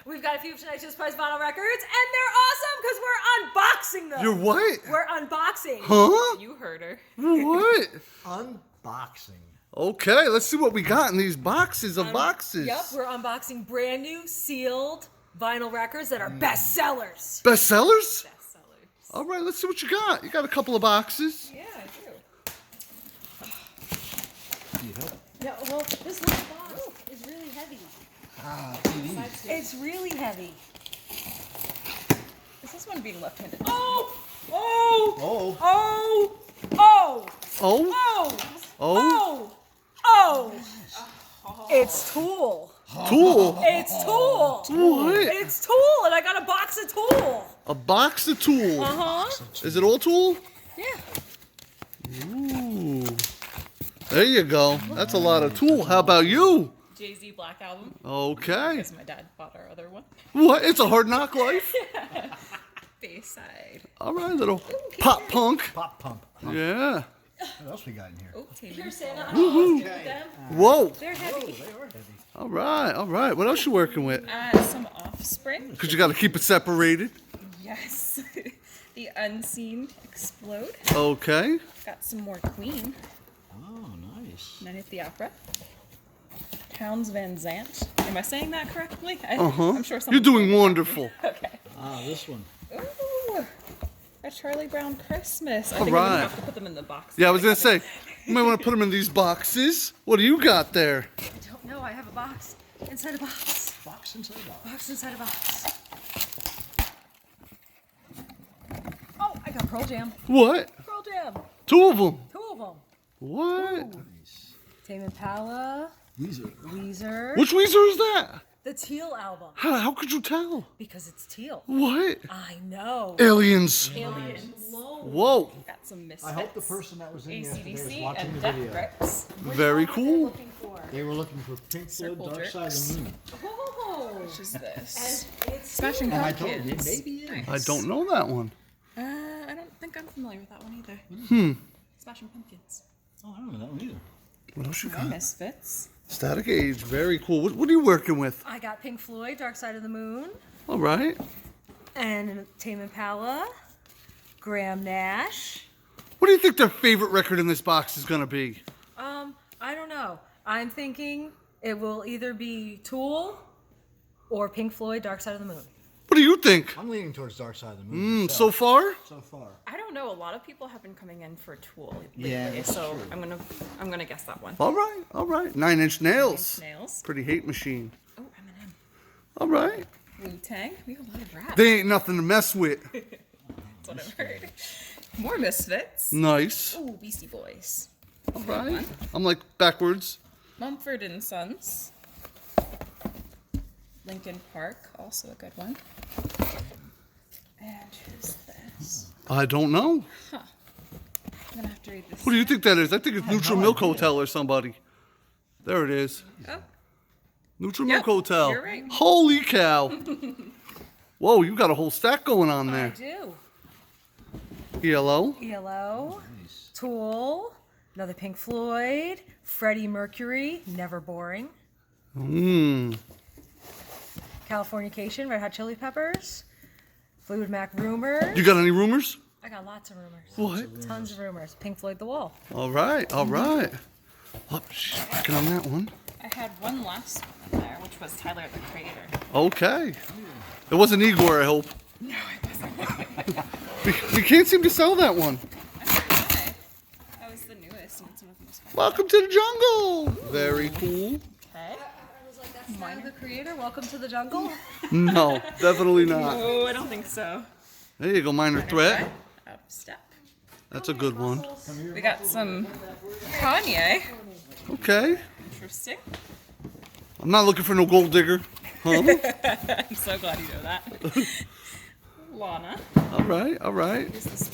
We've got a few of tonight's Just Prize vinyl records, and they're awesome because we're unboxing them. You're what? We're unboxing. Huh? You heard her. What? Unboxing. Okay, let's see what we got in these boxes of boxes. Yep, we're unboxing brand new sealed vinyl records that are bestsellers. Bestsellers? Bestsellers. All right, let's see what you got. You got a couple of boxes. Yeah, I do. Yeah, well, this little box is really heavy. CDs. It's really heavy. Is this one being left-handed? Oh! Oh! Oh. Oh! Oh! Oh? Oh! Oh? Oh! It's Tool. Tool? It's Tool. What? It's Tool, and I got a box of Tool. A box of Tool. Uh-huh. Is it all Tool? Yeah. Ooh. There you go. That's a lot of Tool. How about you? Jay-Z Black Album. Okay. Because my dad bought our other one. What? It's a Hard Knock Life? Bayside. All right, little pop punk. Pop pump. Yeah. What else we got in here? Oh, Taman. Here's Santa. Woohoo. Them. Whoa. They're heavy. They are heavy. All right, all right. What else you working with? Some Offspring. Because you got to keep it separated. Yes. The Unseen Explode. Okay. Got some more Queen. Oh, nice. Night at the Opera. Towns Van Zandt. Am I saying that correctly? Uh-huh. I'm sure someone. You're doing wonderful. Okay. Ah, this one. Ooh, a Charlie Brown Christmas. I All think I'm right. gonna have to put them in the box. Yeah, I was going to say, you might want to put them in these boxes. What do you got there? I don't know. I have a box inside a box. Box inside a box. Box inside a box. Oh, I got Pearl Jam. What? Pearl Jam. Two of them. Two of them. What? Nice. Tame Impala. These are. Weezer. Which Weezer is that? The Teal album. How could you tell? Because it's teal. What? I know. Aliens. Aliens. Whoa. Got some Misfits. I hope the person that was in yesterday was AC/DC watching and the Death video. Grips. Very cool. Looking for. They were looking for Pink Floyd, Circle Dark Side of Jerks. the Moon. Oh. Which is this? And it's Smashing And I told you, Pumpkins. maybe in. I don't know that one. I don't think I'm familiar with that one either. Smashing Pumpkins. Oh, I don't know that one either. What else you My got? Misfits. Static Age. Very cool. What are you working with? I got Pink Floyd, Dark Side of the Moon, All right. and Tame Impala, Graham Nash. What do you think their favorite record in this box is going to be? I don't know. I'm thinking it will either be Tool or Pink Floyd, Dark Side of the Moon. What do you think? I'm leaning towards Dark Side of the Moon. So myself. far? So far. I don't know. A lot of people have been coming in for Tool lately, Yeah, that's so true. I'm gonna guess that one. All right. All right. 9 Inch Nails. Nails. Pretty hate machine. Oh, Eminem. All right. Wu-Tang. We have a lot of rap. They ain't nothing to mess with. That's what I've heard. More Misfits. Nice. Ooh, Beastie Boys. All right. I'm like backwards. Mumford and Sons. Linkin Park, also a good one. And who's this? I don't know. I'm gonna have to read this. What do you think that is? I think it's Neutral no Milk idea. Hotel or somebody. There it is. Oh, Neutral Yep, Milk Hotel. you're right. Holy cow. Whoa, you got a whole stack going on I there. do. ELO. ELO, Nice. Tool, another Pink Floyd, Freddie Mercury, Never Boring, Mmm. Californication, Red Hot Chili Peppers, Fleetwood Mac Rumors. You got any rumors? I got lots of rumors. What? Tons of rumors. Pink Floyd The Wall. All right. All right. Oh, she's working on that one. I had one last one there, which was Tyler the Creator. Okay. It wasn't Igor, I hope. No, it wasn't. We can't seem to sell that one. I forgot why. That was the newest, and it's one of the most popular. Welcome to the jungle. Very cool. Okay. I was like, that's Tyler the Creator. Welcome to the jungle. No, definitely not. Oh, I don't think so. There you go, Minor Threat. Up step. That's a good one. We got some Kanye. Okay. Interesting. I'm not looking for no gold digger. Huh? I'm so glad you know that. Lana. All right, all right. Is this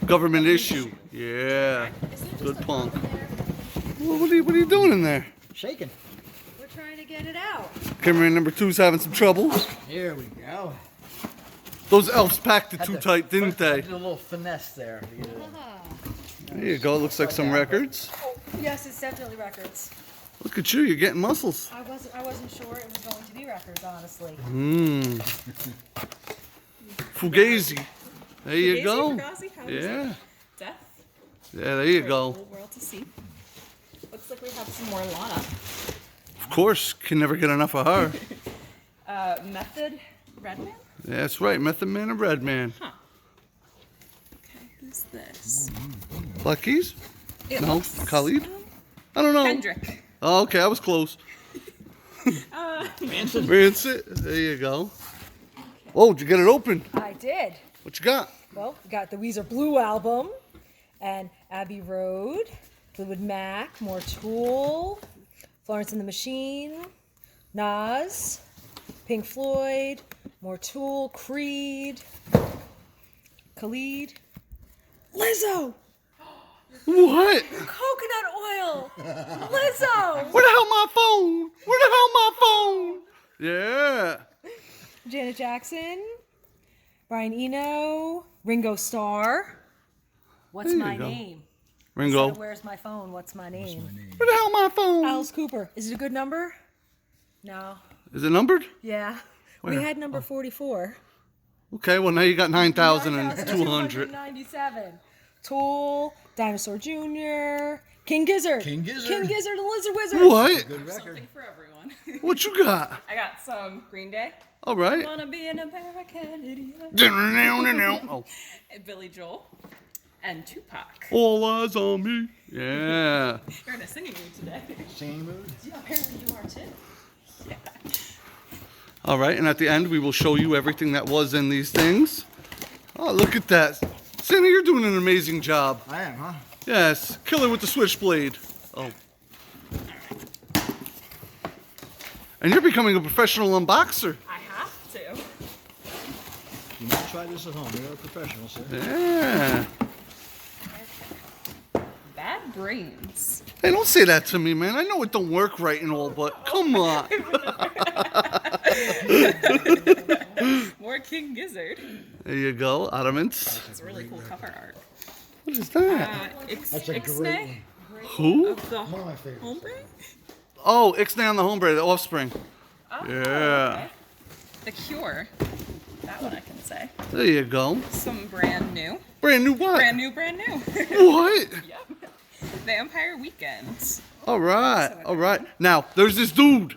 Government issue. Yeah. is there just Good a punk. button there? Well, what are you doing in there? Shaking. We're trying to get it out. Cameraman number 2's having some trouble. Here we go. Those elves packed it Had too to- tight, didn't I they? did a little finesse there. To get it in. There you go. Looks like some records. Yes, it's definitely records. Look at you, you're getting muscles. I wasn't sure it was going to be records, honestly. Fugazi. There you go. Fugazi, how is Yeah. it? Death. Yeah, there you For the go. whole world to see. Looks like we have some more Lana. Of course, can never get enough of her. Method Redman? Yeah, that's right, Method Man and Red Man. Huh. Okay, who's this? Black Keys? It No, looks- Khalid? I don't know. Kendrick. Oh, okay, I was close. Rancid. There you go. Oh, did you get it open? I did. What you got? Well, we got the Weezer Blue album and Abbey Road, Fleetwood Mac, more Tool, Florence and the Machine, Nas, Pink Floyd, more Tool, Creed, Khalid, Lizzo, What? coconut oil, Lizzo, Where the hell my phone? Where the hell my phone? Yeah. Janet Jackson, Brian Eno, Ringo Starr. What's There you my go. name? Ringo. Instead of Where's my phone? What's my name? Where the hell my phone? Alice Cooper. Is it a good number? No. Is it numbered? Yeah. We Where? had number 44. Okay, well now you got 9,200. 9,297. Tool, Dinosaur Jr., King Gizzard. King Gizzard? King Gizzard, the Lizard Wizard. What? Good record. Something for everyone. What you got? I got some Green Day. All right. Wanna be an American idiot. Oh, And Billy Joel. And Tupac. all eyes on me. Yeah. You're in a singing mood today. Singing mood? Yeah, apparently you are too. Yeah. All right, and at the end we will show you everything that was in these things. Oh, look at that. Santa, you're doing an amazing job. I am, huh? Yes, killer with the switchblade. Oh. And you're becoming a professional unboxer. I have to. You might try this at home. You're a professional, sir. Yeah. Bad brains. Hey, don't say that to me, man. I know it don't work right and all, but come on. More King Gizzard. There you go, Ottomans. It's really cool cover art. What is that? That's a great Ixnay Who? of the One of my favorites. Hombre? Oh, Ixnay on the Hombre, the Offspring. Oh, Yeah. okay. The Cure. That one I can say. There you go. Some brand new. Brand new what? Brand new, brand new. What? Yep. Vampire Weekend. All right, all right. Now, there's this dude.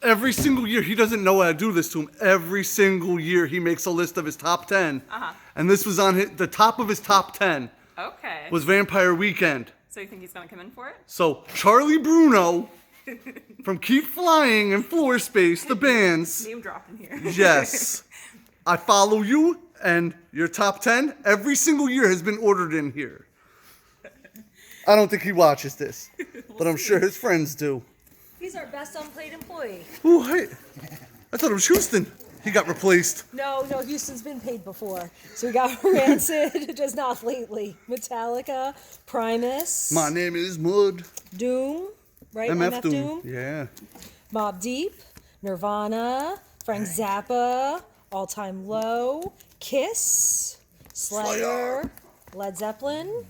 Every single year, he doesn't know how to do this to him. Every single year, he makes a list of his top 10. And this was on the top of his top 10 Okay. was Vampire Weekend. So you think he's gonna come in for it? So, Charlie Bruno from Keep Flying and Floor Space, the bands. Name dropping here. Yes. I follow you, and your top 10 every single year has been ordered in here. I don't think he watches this, but I'm sure his friends do. He's our best unpaid employee. Ooh, hey. I thought it was Houston. He got replaced. No, Houston's been paid before. So we got Rancid, just not lately. Metallica, Primus, My name is Mud. Doom, right? MF Doom. Yeah. Mobb Deep, Nirvana, Frank Zappa, All Time Low, Kiss, Slayer, Led Zeppelin,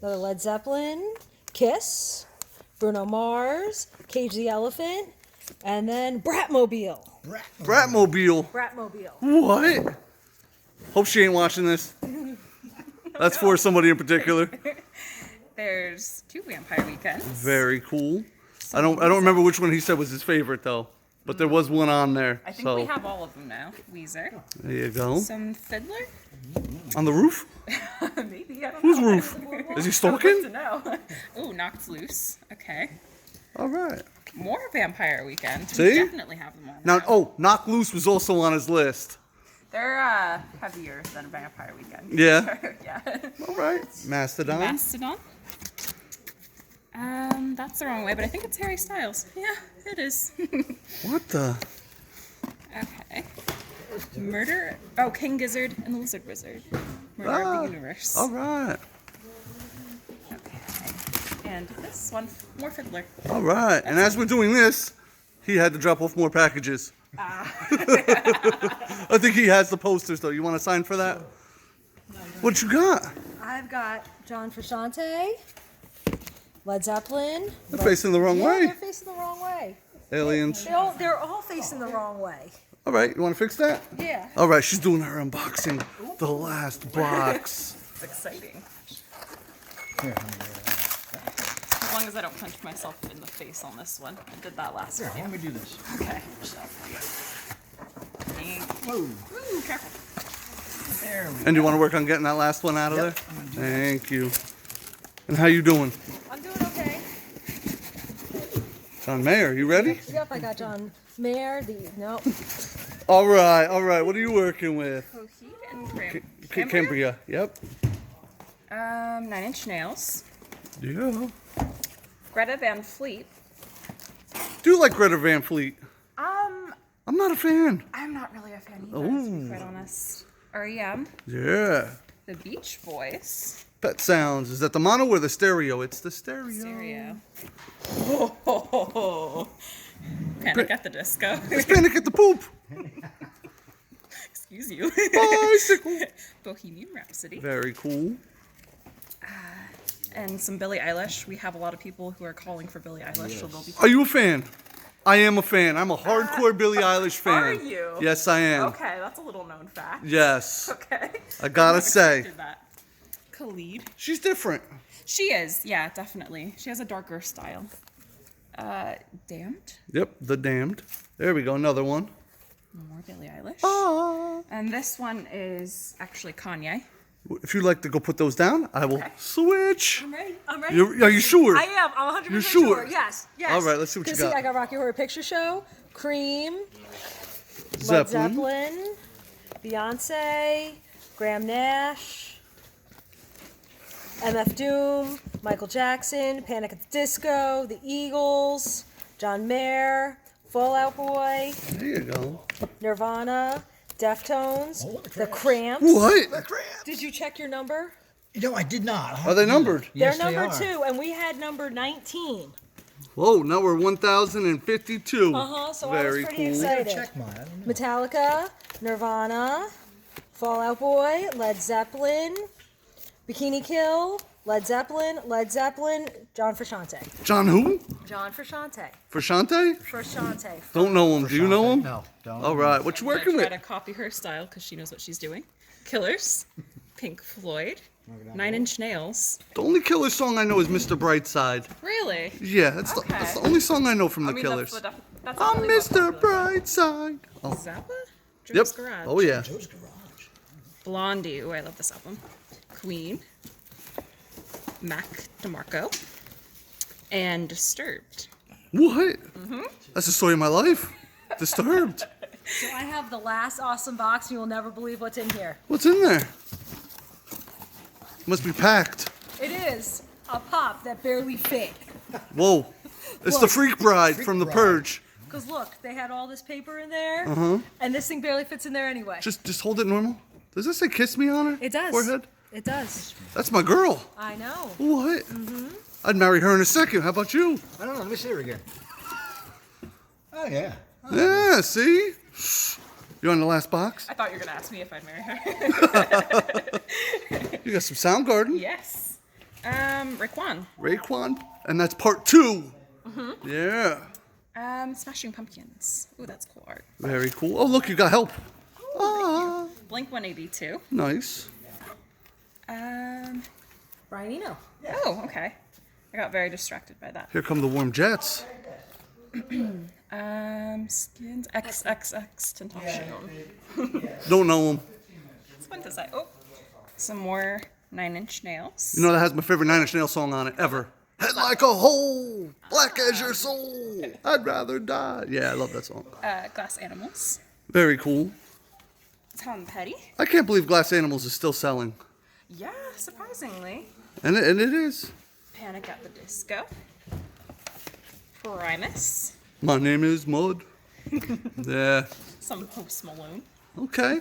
another Led Zeppelin, Kiss, Bruno Mars, Cage the Elephant, and then Bratmobile. Bratmobile. Bratmobile. What? Hope she ain't watching this. That's for somebody in particular. There's 2 Vampire Weekends. Very cool. I don't remember which one he said was his favorite though, but there was one on there. I think so we have all of them now. Weezer. there you go. Some Fiddler? On the roof? Maybe, I don't Whose know. roof? Is he Good stalking? to know. Ooh, Knocked Loose. Okay. All right. More Vampire Weekend. See? We definitely have them all Now, now. oh, Knock Loose was also on his list. They're heavier than Vampire Weekend. Yeah. Yeah. All right. Mastodon. Mastodon. That's the wrong way, but I think it's Harry Styles. Yeah, it is. What the? Okay. Murder. Oh, King Gizzard and the Lizard Wizard. Murder of the Universe. All right. Okay. And this one, more Fiddler. All right. And as we're doing this, he had to drop off more packages. I think he has the posters though. You want to sign for that? What you got? I've got John Frusciante, Led Zeppelin. They're facing the wrong Yeah, way. they're facing the wrong way. Aliens. They're all facing the wrong way. All right, you want to fix that? Yeah. All right, she's doing her unboxing. The last box. It's exciting. Here, As long as I don't punch myself in the face on this one. I did that last here, time. let me do this. Okay. Whoa. Ooh, careful. There we And you want to work on getting that last one out of Yep, there? I'm gonna do Thank you. And how you doing? I'm doing okay. John Mayer, you ready? Yep, I got John Mayer. No. All right. What are you working with? Coheed and Cambria. Yep. 9-inch nails. Yeah. Greta Van Fleet. Do you like Greta Van Fleet? I'm not a fan. I'm not really a fan either, to be quite honest. REM. Yeah. The Beach Boys. Pet Sounds. Is that the mono or the stereo? It's the stereo. Stereo. Oh. Panic at the Disco. It's Panic at the Poop. Excuse you. Bicycle. Bohemian Rhapsody. Very cool. And some Billie Eilish. We have a lot of people who are calling for Billie Eilish, so they'll be. Are you a fan? I am a fan. I'm a hardcore Billie Eilish fan. Are you? Yes, I am. Okay, that's a little known fact. Yes. Okay. I gotta say. Did that. Khalid. She's different. She is, yeah, definitely. She has a darker style. Damned. Yep, The Damned. There we go, another one. More Billie Eilish. Ah. And this one is actually Kanye. If you'd like to go put those down, I will switch. I'm ready. I'm ready. Are you sure? I am. I'm 100% You're sure? Yes. All right, let's see what you got. I got Rocky Horror Picture Show, Cream, Led Zeppelin. Zeppelin, Beyonce, Graham Nash, MF Doom, Michael Jackson, Panic at the Disco, The Eagles, John Mayer, Fall Out Boy, There you go. Nirvana, Deftones, Oh, The Cramps. What? Did you check your number? No, I did not. Are they numbered? Yes, They're they number are. 2, and we had number 19. Whoa, now we're 1,052. So I was Very pretty cool. excited. Check mine. I don't know. Metallica, Nirvana, Fall Out Boy, Led Zeppelin, Bikini Kill, Led Zeppelin, John Frusciante. John who? John Frusciante. Frusciante? Frusciante. Don't know him. Do you know him? No, don't. All right, what you I'm working gonna with? try to copy her style because she knows what she's doing. Killers. Pink Floyd. 9-inch Nails. The only Killer song I know is Mr. Brightside. Really? Yeah, that's the only song I know from the Killers. That's I'm definitely Mr. what- Brightside. Oh, Zappa? yep. Joe's Garage. Oh, yeah. Joe's Garage. Blondie. Oh, I love this album. Queen. Mac DeMarco. And Disturbed. What? That's the story of my life. Disturbed. So I have the last awesome box, and you'll never believe what's in here. What's in there? Must be packed. It is a pop that barely fit. Whoa. It's the Freak Bride from The Bride. Purge. Because look, they had all this paper in there, and this thing barely fits in there anyway. Just hold it normal. Does this say kiss me on her? It does. Forehead? It does. That's my girl. I know. What? I'd marry her in a second. How about you? I don't know. Let me see her again. Oh, yeah. Yeah, see? You on the last box? I thought you were going to ask me if I'd marry her. You got some Soundgarden, Yes. Raekwon. Raekwon, and that's part 2. Yeah. Smashing Pumpkins. Ooh, that's cool art. Very cool. Oh, look, you got help. Ah, Blink 182. nice. Brian Eno. Oh, okay. I got very distracted by that. Here come the warm jets. Skins XXX Tentacion. Don't know them. This one does I? Oh, some more 9-inch Nails. You know that has my favorite Nine Inch Nails song on it ever. Head like a hole, black as your soul. I'd rather die. Yeah, I love that song. Glass Animals. Very cool. Tom Petty. I can't believe Glass Animals is still selling. Yeah, surprisingly. And it is. Panic at the Disco. Primus. My name is Mud. Yeah. Some Post Malone. Okay.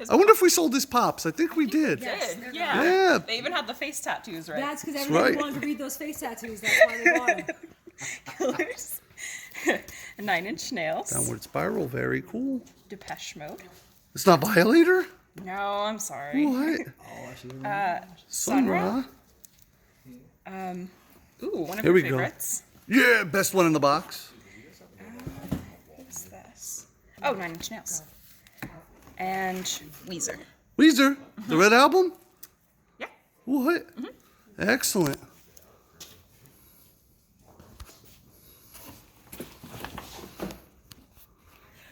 I wonder if we sold this Pops. I think we did. Did. Yeah. Yeah. They even had the face tattoos, right? That's because That's everybody right. wanted to read those face tattoos. That's why they bought them. Killers. 9-inch Nails. Downward Spiral. Very cool. Depeche Mode. It's not Violator? No, I'm sorry. What? Oh, I see. Sun Ra. Sun Ooh, one of Here your we go. favorites. Yeah, best one in the box. What's this? Oh, Nine Inch Nails. And Weezer. Weezer, the Red Album? Yeah. What? Excellent.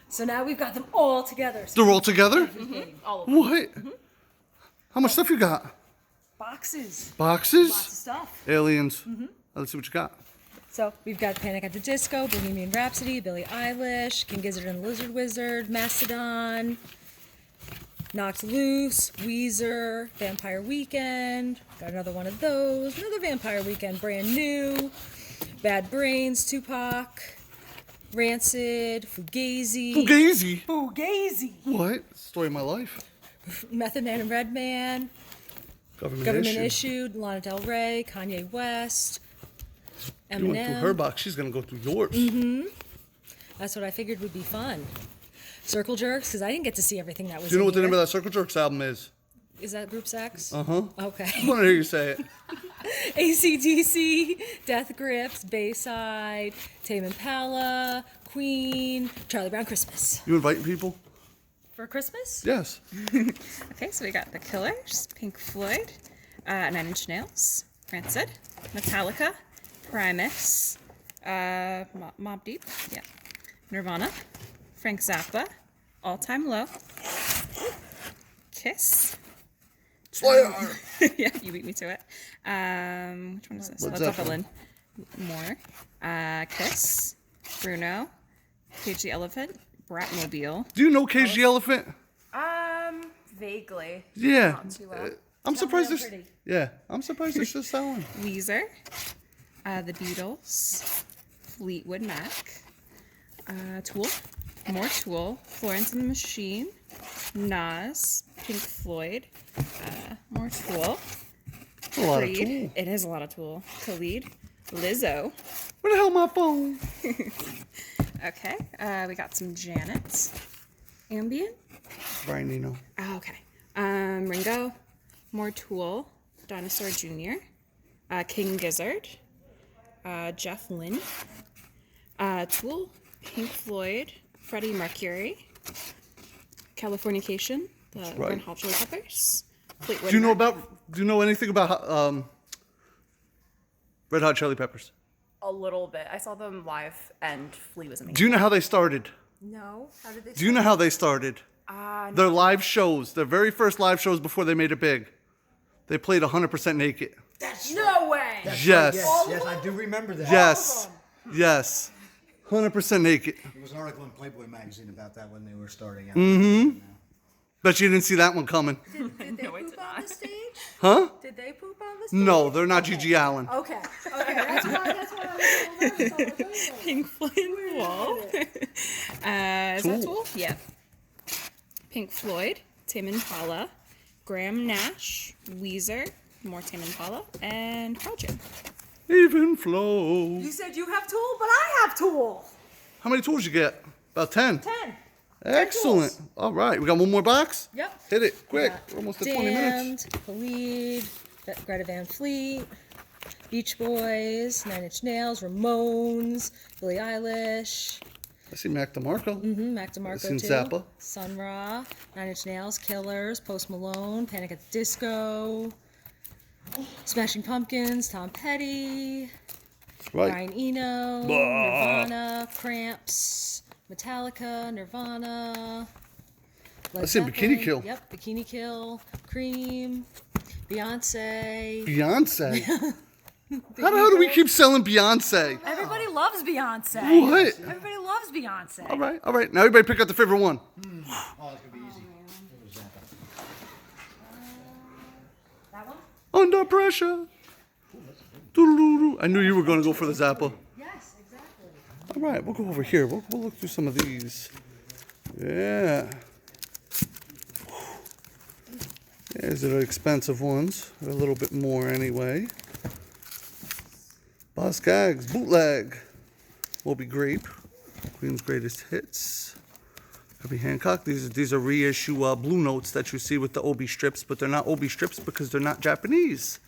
So now we've got them all together. So They're all together? all of them. What? How much stuff you got? Boxes. Boxes? Lots of stuff. Aliens. Let's see what you got. So we've got Panic at the Disco, Bohemian Rhapsody, Billie Eilish, King Gizzard and the Lizard Wizard, Mastodon, Knocked Loose, Weezer, Vampire Weekend. Got another one of those. Another Vampire Weekend, brand new. Bad Brains, Tupac, Rancid, Fugazi. Fugazi. Fugazi. What? Story of my life. Method Man and Redman. Government issued. Lana Del Rey, Kanye West. Eminem. You went through her box. She's gonna go through yours. That's what I figured would be fun. Circle Jerks, because I didn't get to see everything that was. Do you know in what the here. name of that Circle Jerks album is? Is that Group Sex? Uh huh. Okay. I want to hear you say it. AC/DC, Death Grips, Bayside, Tame Impala, Queen, Charlie Brown Christmas. You inviting people? For Christmas? Yes. Okay, so we got The Killers, Pink Floyd, Nine Inch Nails, Rancid, Metallica, Primus, Mobb Deep, yeah, Nirvana, Frank Zappa, All Time Low, Kiss. Slayer. Yeah, you beat me to it. Which one is this? Led Led Zeppelin. Zeppelin. More. Kiss, Bruno, Cage the Elephant, Bratmobile. Do you know Cage the Elephant? Vaguely. Yeah. Not too well. I'm surprised them there's. pretty. Yeah, I'm surprised they're still selling. Weezer, The Beatles, Fleetwood Mac, Tool, more Tool, Florence and the Machine, Nas, Pink Floyd, more Tool, That's a lot of Creed. tool. It is a lot of Tool. Khalid, Lizzo. Where the hell my phone? Okay, we got some Janet, Ambient. Brian Eno. Oh, okay. Ringo, more Tool, Dinosaur Jr., King Gizzard, Jeff Lynne, Tool, Pink Floyd, Freddie Mercury, Californication, the right. Red Hot Chili Peppers, Fleetwood Do you know Mac. about? Do you know anything about Red Hot Chili Peppers? A little bit. I saw them live, and Flea was amazing. Do you know how they started? No. How did they? Do you know how they started? Their live shows, their very first live shows before they made it big, they played 100% naked. No way. Yes. Yes, I do remember that. Yes. Yes. 100% naked. There was an article in Playboy magazine about that when they were starting out. Bet you didn't see that one coming. Did they No, I poop did on not. the stage? Huh? Did they poop on the stage? No, they're not Gigi Allen. Okay. Okay. That's why I was a little nervous. Pink Floyd Wall. Is that Tool? Yeah. Pink Floyd, Tame Impala, Graham Nash, Weezer, more Tame Impala, and Pearl Jam. Even flow. You said you have Tool, but I have Tool. How many tools you get? About 10. 10. Excellent. tools. All right, we got one more box? Yep. Hit it, quick. got We're almost at 20 minutes. Damned, Khalid, Greta Van Fleet, Beach Boys, Nine Inch Nails, Ramones, Billie Eilish, I see Mac DeMarco. Mac DeMarco seen too, Zappa. Sun Ra, Nine Inch Nails, Killers, Post Malone, Panic at the Disco, Smashing Pumpkins, Tom Petty, That's right. Brian Eno, Nirvana, Cramps, Metallica, Nirvana. Led I see Bikini Zeppelin, Kill. Yep, Bikini Kill, Cream, Beyonce. Beyonce. How the hell do we keep selling Beyonce? Everybody loves Beyonce. What? Everybody loves Beyonce. All right. Now everybody pick out the favorite one. Oh, it's gonna be easy. What was that? That one? Under pressure. Doo-doo-doo-doo. I knew you were going to go for the Zappa. Yes, exactly. All right, we'll go over here. We'll look through some of these. Yeah. These are the expensive ones. They're a little bit more anyway. Boss Gags, Bootleg, Moby Grape, Queen's Greatest Hits, Herbie Hancock. These are reissue blue notes that you see with the Obi strips, but they're not Obi strips because they're not Japanese.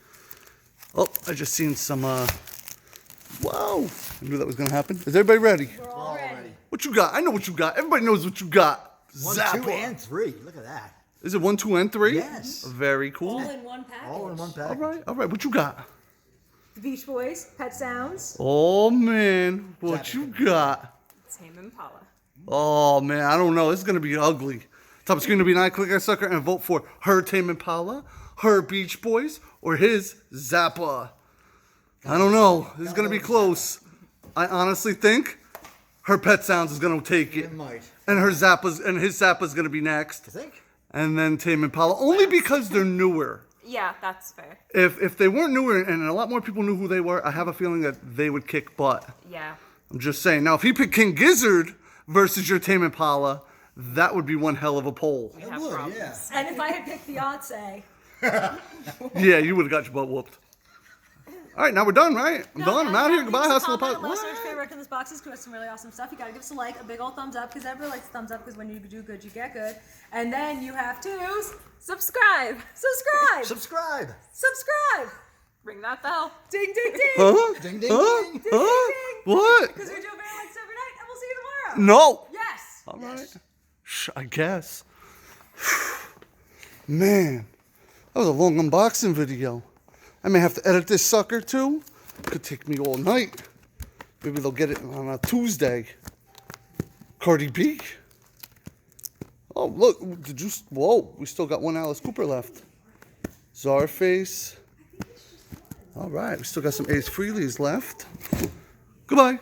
Oh, I just seen some Whoa. I knew that was going to happen. Is everybody ready? We're all ready. What you got? I know what you got. Everybody knows what you got. 1, Zappa. 2, and 3. Look at that. Is it 1, 2, and 3? Yes. Very cool. All in one package. All in one All package. right, all right. What you got? The Beach Boys, Pet Sounds. Oh, man. What you got? Tame Impala. Oh, man. I don't know. This is going to be ugly. Top screen to be 9. Click that sucker and vote for her Tame Impala, her Beach Boys, or his Zappa. I don't know. This is going to be close. I honestly think her Pet Sounds is going to take it. It might. And his Zappa's going to be next. You think? And then Tame Impala, only because they're newer. Yeah, that's fair. If they weren't newer and a lot more people knew who they were, I have a feeling that they would kick butt. Yeah. I'm just saying. Now, if you pick King Gizzard versus your Tame Impala, that would be one hell of a poll. We have would, problems. yeah. And if I had picked Beyonce. Yeah, you would have got your butt whooped. All right, now we're done, right? I'm done. I'm out here. Goodbye, High School Podcast. Let us know what your favorite in this boxes. Give us some really awesome stuff. You gotta give us a like, a big old thumbs up, because everybody likes thumbs up, because when you do good, you get good. And then you have to Subscribe. subscribe. Subscribe. Subscribe. Ring that bell. Ding, ding, ding. Huh? Ding, ding, Huh? ding. Huh? What? Because we do a very like every night, and we'll see you tomorrow. No. Yes. All right. I guess. Man, that was a long unboxing video. I may have to edit this sucker too. Could take me all night. Maybe they'll get it on a Tuesday. Cardi B. Oh, look. Whoa. We still got one Alice Cooper left. Czarface. All right. We still got some Ace Frehley's left. Goodbye.